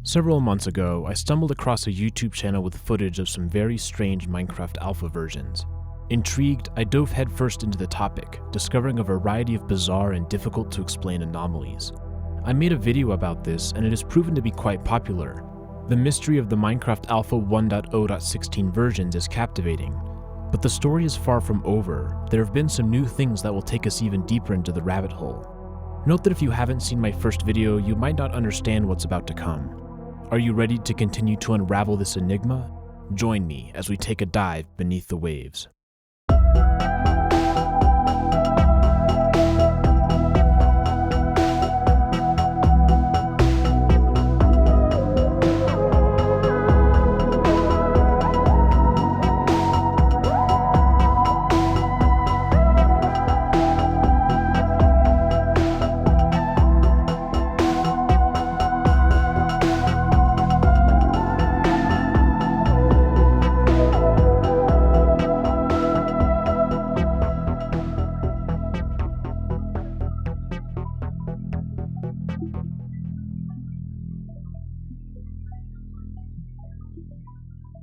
Several months ago, I stumbled across a YouTube channel with footage of some very strange Minecraft alpha versions. Intrigued, I dove headfirst into the topic, discovering a variety of bizarre and difficult to explain anomalies. I made a video about this, and it has proven to be quite popular. The mystery of the Minecraft Alpha 1.0.16 versions is captivating, but the story is far from over. There have been some new things that will take us even deeper into the rabbit hole. Note that if you haven't seen my first video, you might not understand what's about to come. Are you ready to continue to unravel this enigma? Join me as we take a dive beneath the waves.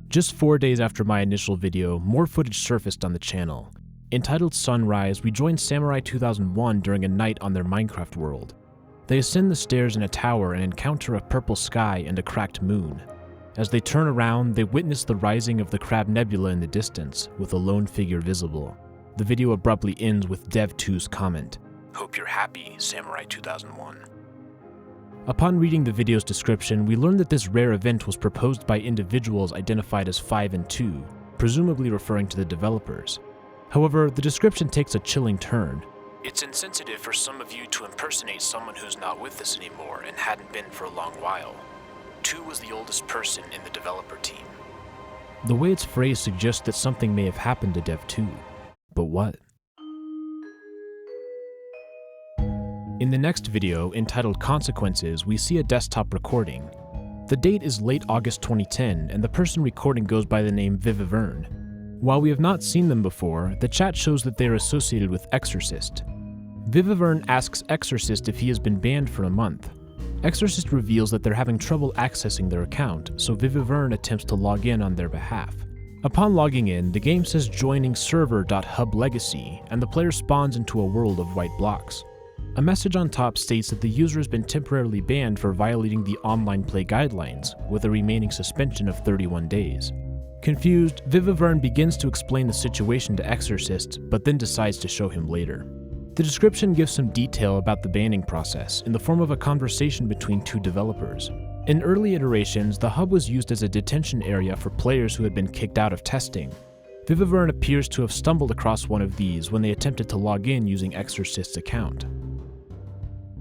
Just 4 days after my initial video, more footage surfaced on the channel. Entitled Sunrise, we joined Samurai 2001 during a night on their Minecraft world. They ascend the stairs in a tower and encounter a purple sky and a cracked moon. As they turn around, they witness the rising of the Crab Nebula in the distance, with a lone figure visible. The video abruptly ends with Dev2's comment, "Hope you're happy, Samurai 2001. Upon reading the video's description, we learned that this rare event was proposed by individuals identified as 5 and 2, presumably referring to the developers. However, the description takes a chilling turn. It's insensitive for some of you to impersonate someone who's not with us anymore and hadn't been for a long while. 2 was the oldest person in the developer team. The way it's phrased suggests that something may have happened to Dev 2. But what? In the next video, entitled Consequences, we see a desktop recording. The date is late August 2010, and the person recording goes by the name Vivivern. While we have not seen them before, the chat shows that they are associated with Exorcist. Vivivern asks Exorcist if he has been banned for a month. Exorcist reveals that they're having trouble accessing their account, so Vivivern attempts to log in on their behalf. Upon logging in, the game says joining server.hublegacy, and the player spawns into a world of white blocks. A message on top states that the user has been temporarily banned for violating the online play guidelines, with a remaining suspension of 31 days. Confused, Vivivern begins to explain the situation to Exorcist, but then decides to show him later. The description gives some detail about the banning process in the form of a conversation between 2 developers. In early iterations, the hub was used as a detention area for players who had been kicked out of testing. Vivivern appears to have stumbled across one of these when they attempted to log in using Exorcist's account.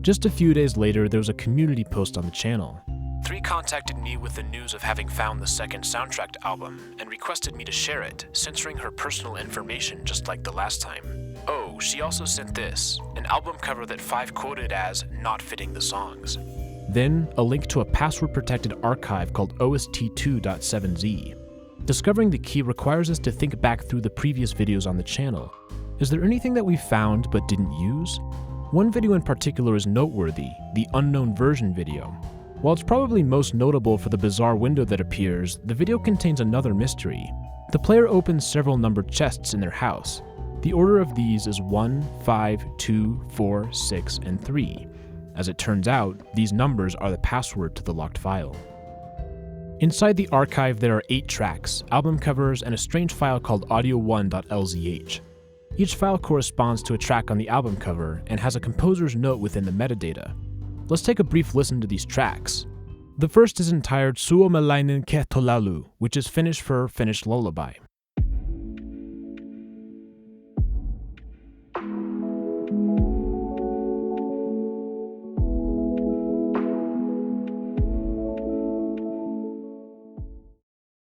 Just a few days later, there was a community post on the channel. 3 contacted me with the news of having found the second soundtrack album and requested me to share it, censoring her personal information just like the last time. Oh, she also sent this, an album cover that 5 quoted as not fitting the songs. Then, a link to a password-protected archive called OST2.7z. Discovering the key requires us to think back through the previous videos on the channel. Is there anything that we found but didn't use? One video in particular is noteworthy, the unknown version video. While it's probably most notable for the bizarre window that appears, the video contains another mystery. The player opens several numbered chests in their house. The order of these is 1, 5, 2, 4, 6, and 3. As it turns out, these numbers are the password to the locked file. Inside the archive there are 8 tracks, album covers, and a strange file called audio1.lzh. Each file corresponds to a track on the album cover and has a composer's note within the metadata. Let's take a brief listen to these tracks. The first is entitled Suomalainen Kehtolaulu, which is Finnish for Finnish lullaby.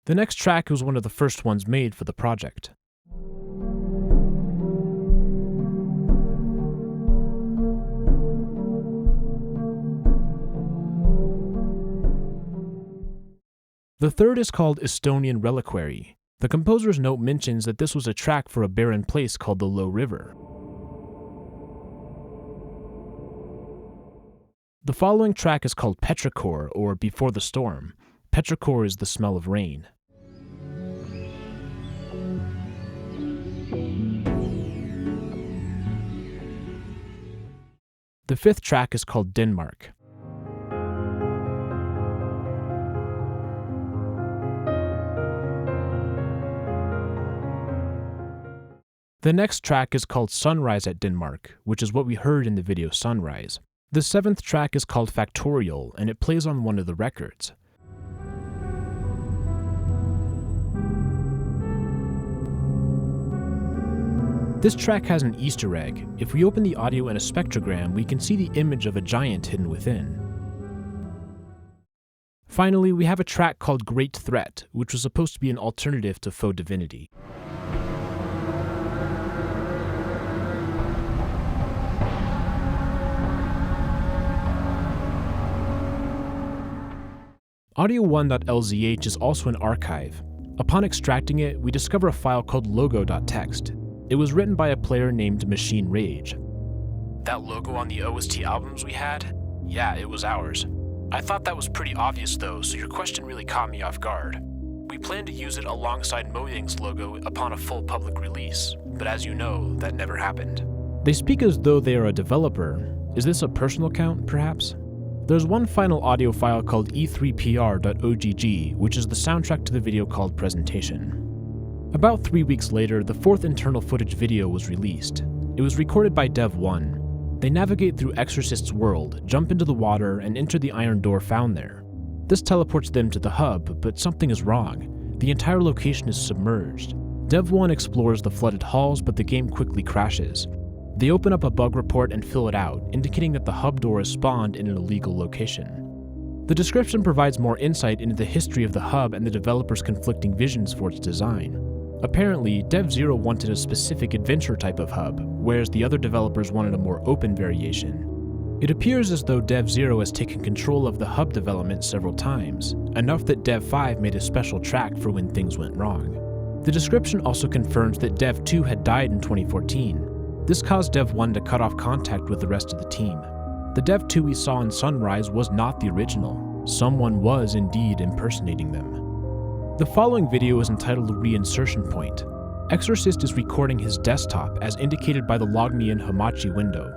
The next track was one of the first ones made for the project. The third is called Estonian Reliquary. The composer's note mentions that this was a track for a barren place called the Low River. The following track is called Petrichor, or Before the Storm. Petrichor is the smell of rain. The fifth track is called Denmark. The next track is called Sunrise at Denmark, which is what we heard in the video Sunrise. The seventh track is called Factorial, and it plays on one of the records. This track has an Easter egg. If we open the audio in a spectrogram, we can see the image of a giant hidden within. Finally, we have a track called Great Threat, which was supposed to be an alternative to Faux Divinity. Audio1.lzh is also an archive. Upon extracting it, we discover a file called logo.txt. It was written by a player named Machine Rage. That logo on the OST albums we had? Yeah, it was ours. I thought that was pretty obvious though, so your question really caught me off guard. We plan to use it alongside Mojang's logo upon a full public release, but as you know, that never happened. They speak as though they are a developer. Is this a personal account, perhaps? There's one final audio file called e3pr.ogg, which is the soundtrack to the video called Presentation. About 3 weeks later, the fourth internal footage video was released. It was recorded by Dev 1. They navigate through Exorcist's world, jump into the water, and enter the iron door found there. This teleports them to the hub, but something is wrong. The entire location is submerged. Dev 1 explores the flooded halls, but the game quickly crashes. They open up a bug report and fill it out, indicating that the hub door is spawned in an illegal location. The description provides more insight into the history of the hub and the developers' conflicting visions for its design. Apparently, Dev 0 wanted a specific adventure type of hub, whereas the other developers wanted a more open variation. It appears as though Dev 0 has taken control of the hub development several times, enough that Dev 5 made a special track for when things went wrong. The description also confirms that Dev 2 had died in 2014. This caused Dev 1 to cut off contact with the rest of the team. The Dev 2 we saw in Sunrise was not the original. Someone was indeed impersonating them. The following video is entitled Reinsertion Point. Exorcist is recording his desktop as indicated by the Log Me In Hamachi window.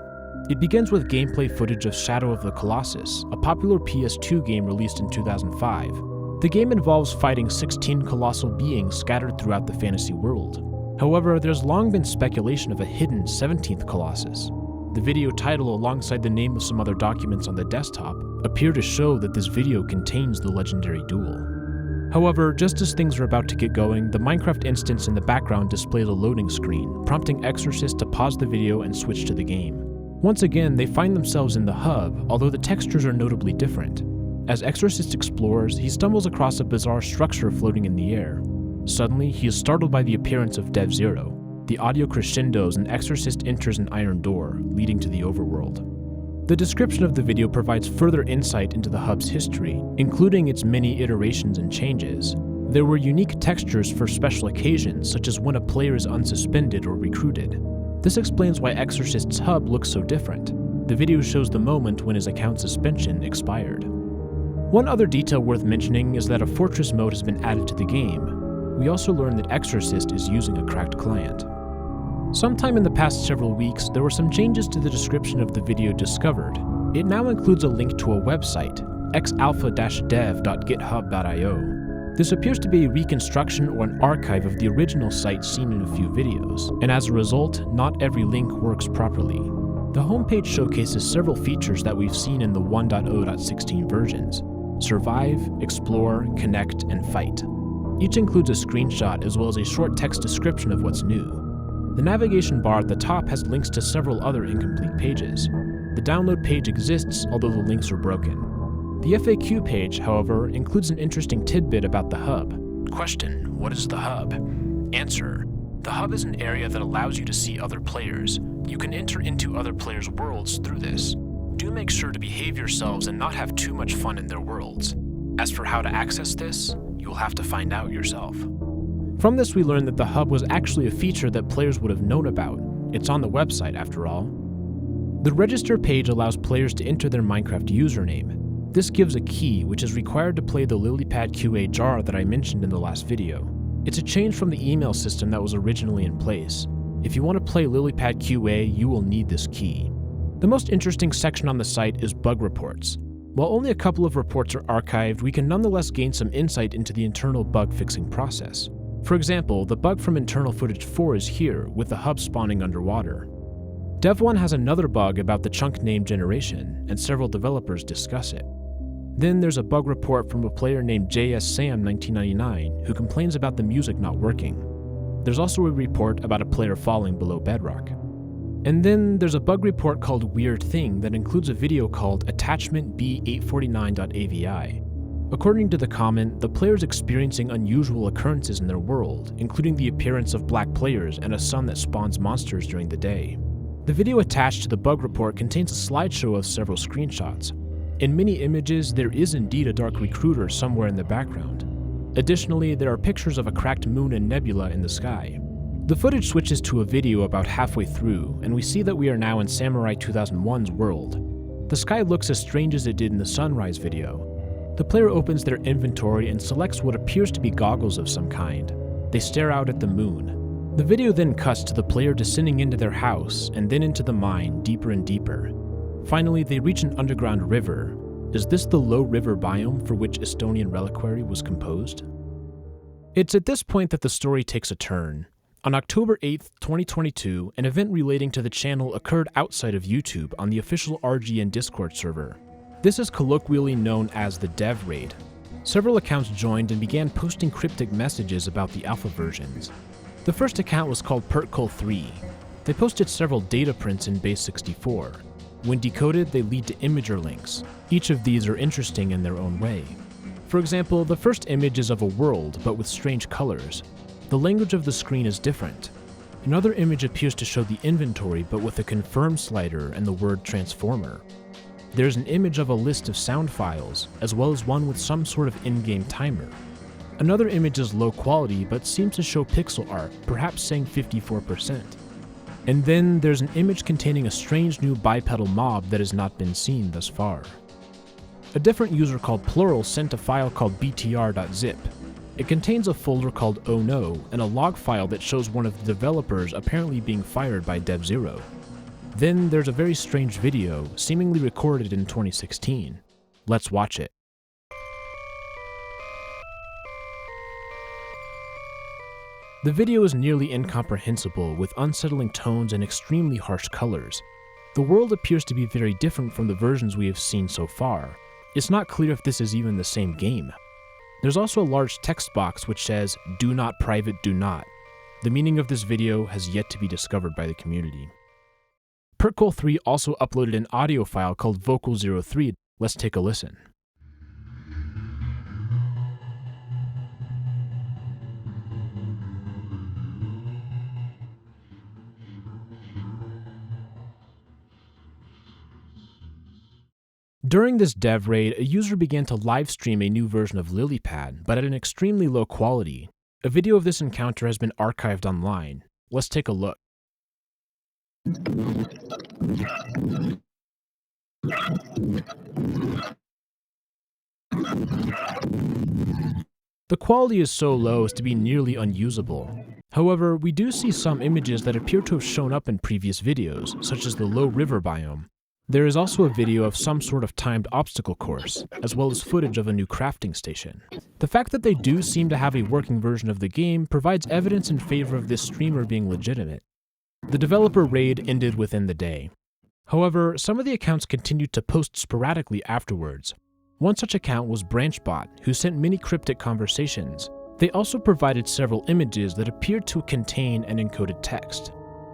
It begins with gameplay footage of Shadow of the Colossus, a popular PS2 game released in 2005. The game involves fighting 16 colossal beings scattered throughout the fantasy world. However, there's long been speculation of a hidden 17th Colossus. The video title alongside the name of some other documents on the desktop appear to show that this video contains the legendary duel. However, just as things are about to get going, the Minecraft instance in the background displays a loading screen, prompting Exorcist to pause the video and switch to the game. Once again, they find themselves in the hub, although the textures are notably different. As Exorcist explores, he stumbles across a bizarre structure floating in the air. Suddenly, he is startled by the appearance of Dev 0. The audio crescendos and Exorcist enters an iron door, leading to the overworld. The description of the video provides further insight into the hub's history, including its many iterations and changes. There were unique textures for special occasions, such as when a player is unsuspended or recruited. This explains why Exorcist's hub looks so different. The video shows the moment when his account suspension expired. One other detail worth mentioning is that a fortress mode has been added to the game. We also learned that Exorcist is using a cracked client. Sometime in the past several weeks, there were some changes to the description of the video discovered. It now includes a link to a website, xalpha-dev.github.io. This appears to be a reconstruction or an archive of the original site seen in a few videos, and as a result, not every link works properly. The homepage showcases several features that we've seen in the 1.0.16 versions: survive, explore, connect, and fight. Each includes a screenshot as well as a short text description of what's new. The navigation bar at the top has links to several other incomplete pages. The download page exists, although the links are broken. The FAQ page, however, includes an interesting tidbit about the hub. Question: what is the hub? Answer: the hub is an area that allows you to see other players. You can enter into other players' worlds through this. Do make sure to behave yourselves and not have too much fun in their worlds. As for how to access this, you'll have to find out yourself. From this, we learned that the hub was actually a feature that players would have known about. It's on the website, after all. The register page allows players to enter their Minecraft username. This gives a key which is required to play the Lilypad QA jar that I mentioned in the last video. It's a change from the email system that was originally in place. If you want to play Lilypad QA, you will need this key. The most interesting section on the site is bug reports. While only a couple of reports are archived, we can nonetheless gain some insight into the internal bug fixing process. For example, the bug from internal footage 4 is here, with the hub spawning underwater. Dev1 has another bug about the chunk name generation, and several developers discuss it. Then there's a bug report from a player named JSSam1999 who complains about the music not working. There's also a report about a player falling below bedrock. And then there's a bug report called Weird Thing that includes a video called Attachment B849.avi. According to the comment, the player is experiencing unusual occurrences in their world, including the appearance of black players and a sun that spawns monsters during the day. The video attached to the bug report contains a slideshow of several screenshots. In many images, there is indeed a dark recruiter somewhere in the background. Additionally, there are pictures of a cracked moon and nebula in the sky. The footage switches to a video about halfway through, and we see that we are now in Samurai 2001's world. The sky looks as strange as it did in the sunrise video. The player opens their inventory and selects what appears to be goggles of some kind. They stare out at the moon. The video then cuts to the player descending into their house and then into the mine deeper and deeper. Finally, they reach an underground river. Is this the low river biome for which Estonian Reliquary was composed? It's at this point that the story takes a turn. On October 8th, 2022, an event relating to the channel occurred outside of YouTube on the official RGN Discord server. This is colloquially known as the Dev Raid. Several accounts joined and began posting cryptic messages about the alpha versions. The first account was called Pertcol3. They posted several data prints in base 64. When decoded, they lead to imager links. Each of these are interesting in their own way. For example, the first image is of a world, but with strange colors. The language of the screen is different. Another image appears to show the inventory, but with a confirm slider and the word transformer. There's an image of a list of sound files, as well as one with some sort of in-game timer. Another image is low quality, but seems to show pixel art, perhaps saying 54%. And then there's an image containing a strange new bipedal mob that has not been seen thus far. A different user called Plural sent a file called btr.zip. It contains a folder called Oh No and a log file that shows one of the developers apparently being fired by Dev0. Then there's a very strange video, seemingly recorded in 2016. Let's watch it. The video is nearly incomprehensible with unsettling tones and extremely harsh colors. The world appears to be very different from the versions we have seen so far. It's not clear if this is even the same game. There's also a large text box which says, "Do not private, do not." The meaning of this video has yet to be discovered by the community. Pertcol3 also uploaded an audio file called Vocal03. Let's take a listen. During this dev raid, a user began to livestream a new version of Lilypad, but at an extremely low quality. A video of this encounter has been archived online. Let's take a look. The quality is so low as to be nearly unusable. However, we do see some images that appear to have shown up in previous videos, such as the low river biome. There is also a video of some sort of timed obstacle course, as well as footage of a new crafting station. The fact that they do seem to have a working version of the game provides evidence in favor of this streamer being legitimate. The developer raid ended within the day. However, some of the accounts continued to post sporadically afterwards. One such account was BranchBot, who sent many cryptic conversations. They also provided several images that appeared to contain an encoded text.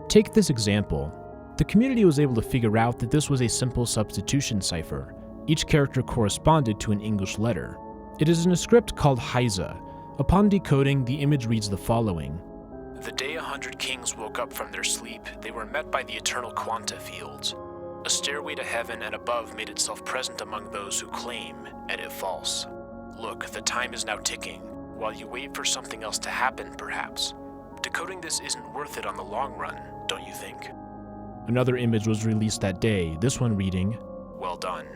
Take this example. The community was able to figure out that this was a simple substitution cipher. Each character corresponded to an English letter. It is in a script called Heiza. Upon decoding, the image reads the following. The day 100 kings woke up from their sleep, they were met by the eternal quanta fields. A stairway to heaven and above made itself present among those who claim, edit false. Look, the time is now ticking, while you wait for something else to happen, perhaps. Decoding this isn't worth it on the long run, don't you think? Another image was released that day, this one reading, "Well done."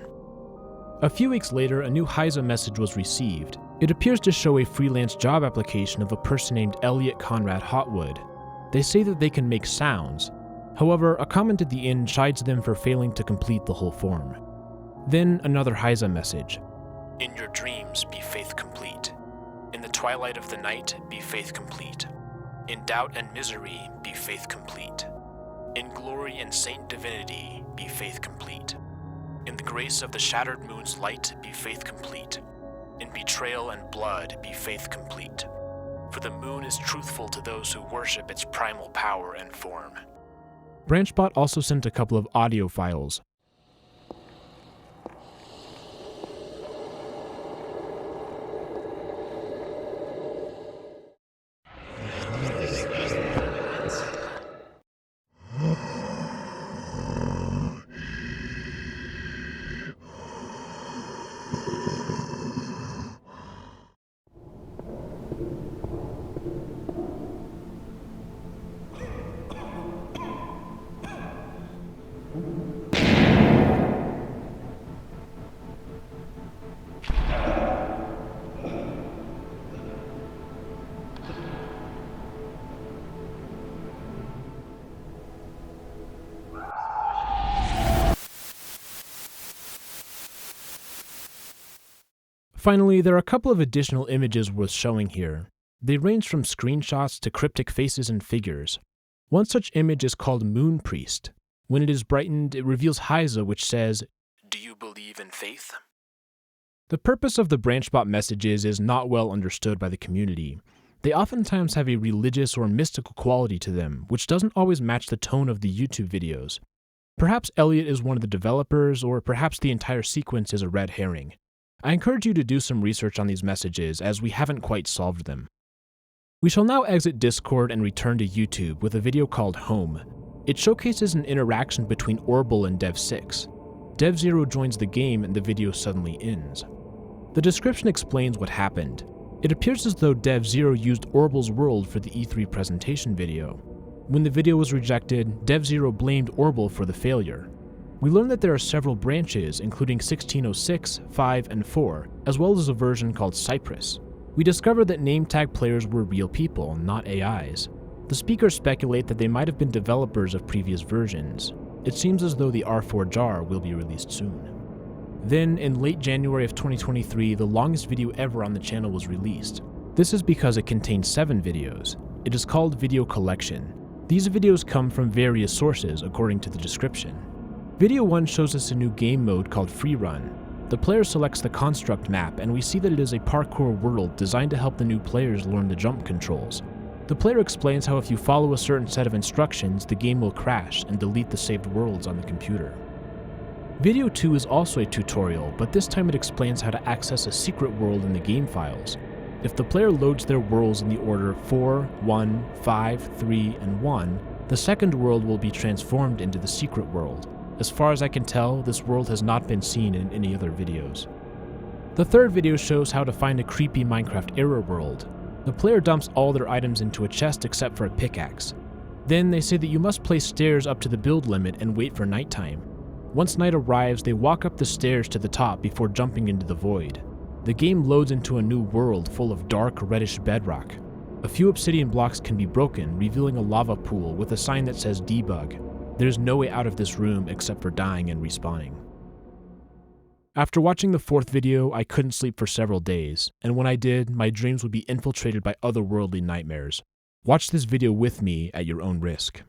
A few weeks later, a new Hyza message was received. It appears to show a freelance job application of a person named Elliot Conrad Hotwood. They say that they can make sounds. However, a comment at the end chides them for failing to complete the whole form. Then another Hyza message. "In your dreams, be faith complete. In the twilight of the night, be faith complete. In doubt and misery, be faith complete. In glory and saint divinity, be faith complete. In the grace of the shattered moon's light, be faith complete. In betrayal and blood, be faith complete. For the moon is truthful to those who worship its primal power and form." BranchBot also sent a couple of audio files. Finally, there are a couple of additional images worth showing here. They range from screenshots to cryptic faces and figures. One such image is called Moon Priest. When it is brightened, it reveals Hyza, which says, "Do you believe in faith?" The purpose of the BranchBot messages is not well understood by the community. They oftentimes have a religious or mystical quality to them, which doesn't always match the tone of the YouTube videos. Perhaps Elliot is one of the developers, or perhaps the entire sequence is a red herring. I encourage you to do some research on these messages, as we haven't quite solved them. We shall now exit Discord and return to YouTube with a video called Home. It showcases an interaction between Orbital and Dev6. Dev0 joins the game and the video suddenly ends. The description explains what happened. It appears as though Dev0 used Orbital's world for the E3 presentation video. When the video was rejected, Dev0 blamed Orbital for the failure. We learn that there are several branches, including 1606, 5, and 4, as well as a version called Cypress. We discover that name tag players were real people, not AIs. The speakers speculate that they might have been developers of previous versions. It seems as though the R4 jar will be released soon. Then, in late January of 2023, the longest video ever on the channel was released. This is because it contains 7 videos. It is called Video Collection. These videos come from various sources, according to the description. Video 1 shows us a new game mode called Free Run. The player selects the construct map, and we see that it is a parkour world designed to help the new players learn the jump controls. The player explains how if you follow a certain set of instructions, the game will crash and delete the saved worlds on the computer. Video 2 is also a tutorial, but this time it explains how to access a secret world in the game files. If the player loads their worlds in the order 4, 1, 5, 3, and 1, the second world will be transformed into the secret world. As far as I can tell, this world has not been seen in any other videos. The third video shows how to find a creepy Minecraft error world. The player dumps all their items into a chest except for a pickaxe. Then they say that you must place stairs up to the build limit and wait for nighttime. Once night arrives, they walk up the stairs to the top before jumping into the void. The game loads into a new world full of dark, reddish bedrock. A few obsidian blocks can be broken, revealing a lava pool with a sign that says debug. There's no way out of this room except for dying and respawning. After watching the fourth video, I couldn't sleep for several days, and when I did, my dreams would be infiltrated by otherworldly nightmares. Watch this video with me at your own risk.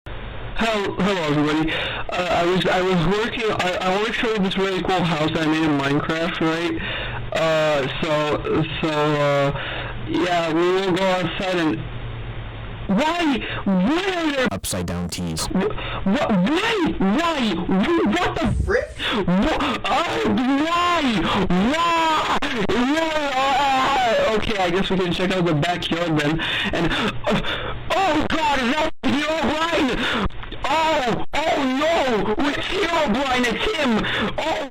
Hello everybody. I was working. I want to show you this really cool house I made in Minecraft, right? Yeah, we will go outside and. Why are there Upside down tees? Why? What the frick? Why? Okay, I guess we can check out the backyard then. And oh God, is that Herobrine? Oh no! It's Herobrine, it's him! No!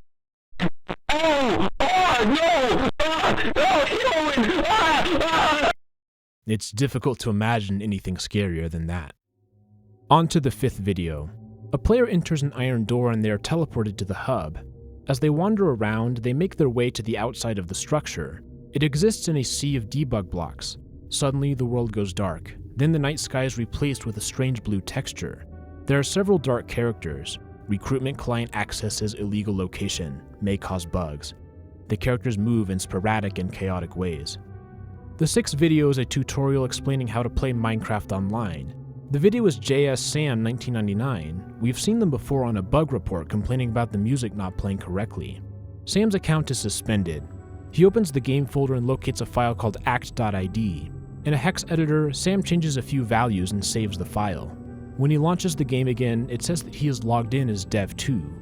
It's difficult to imagine anything scarier than that. On to the fifth video. A player enters an iron door and they are teleported to the hub. As they wander around, they make their way to the outside of the structure. It exists in a sea of debug blocks. Suddenly, the world goes dark. Then the night sky is replaced with a strange blue texture. There are several dark characters. Recruitment client accesses illegal location, may cause bugs. The characters move in sporadic and chaotic ways. The sixth video is a tutorial explaining how to play Minecraft online. The video is JS Sam 1999. We've seen them before on a bug report complaining about the music not playing correctly. Sam's account is suspended. He opens the game folder and locates a file called act.id. In a hex editor, Sam changes a few values and saves the file. When he launches the game again, it says that he is logged in as dev2.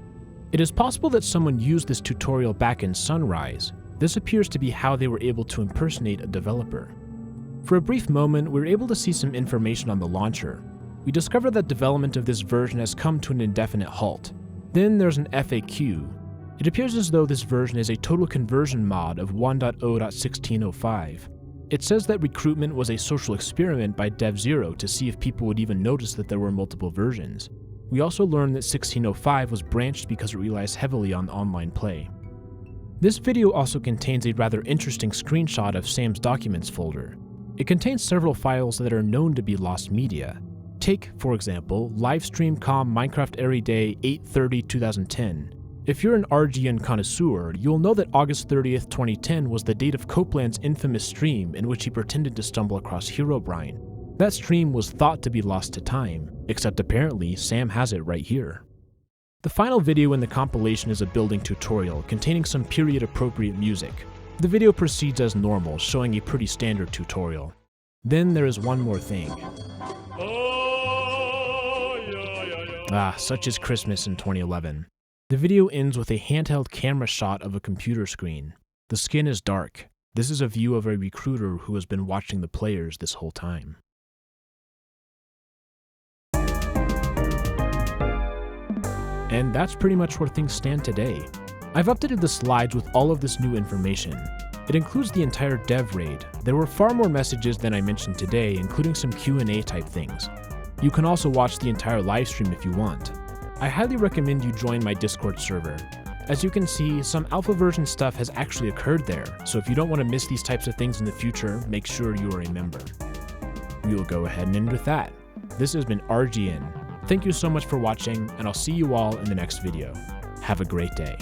It is possible that someone used this tutorial back in Sunrise. This appears to be how they were able to impersonate a developer. For a brief moment, we were able to see some information on the launcher. We discovered that development of this version has come to an indefinite halt. Then there's an FAQ. It appears as though this version is a total conversion mod of 1.0.1605. It says that recruitment was a social experiment by Dev0 to see if people would even notice that there were multiple versions. We also learned that 1605 was branched because it relies heavily on online play. This video also contains a rather interesting screenshot of Sam's Documents folder. It contains several files that are known to be lost media. Take, for example, livestream.com Minecraft Every Day 8/30/2010. If you're an RGN connoisseur, you'll know that August 30th, 2010 was the date of Copeland's infamous stream in which he pretended to stumble across Herobrine. That stream was thought to be lost to time, except apparently Sam has it right here. The final video in the compilation is a building tutorial containing some period-appropriate music. The video proceeds as normal, showing a pretty standard tutorial. Then there is one more thing. Such is Christmas in 2011. The video ends with a handheld camera shot of a computer screen. The skin is dark. This is a view of a recruiter who has been watching the players this whole time. And that's pretty much where things stand today. I've updated the slides with all of this new information. It includes the entire dev raid. There were far more messages than I mentioned today, including some Q&A type things. You can also watch the entire livestream if you want. I highly recommend you join my Discord server. As you can see, some alpha version stuff has actually occurred there, so if you don't want to miss these types of things in the future, make sure you are a member. We will go ahead and end with that. This has been RGN. Thank you so much for watching, and I'll see you all in the next video. Have a great day.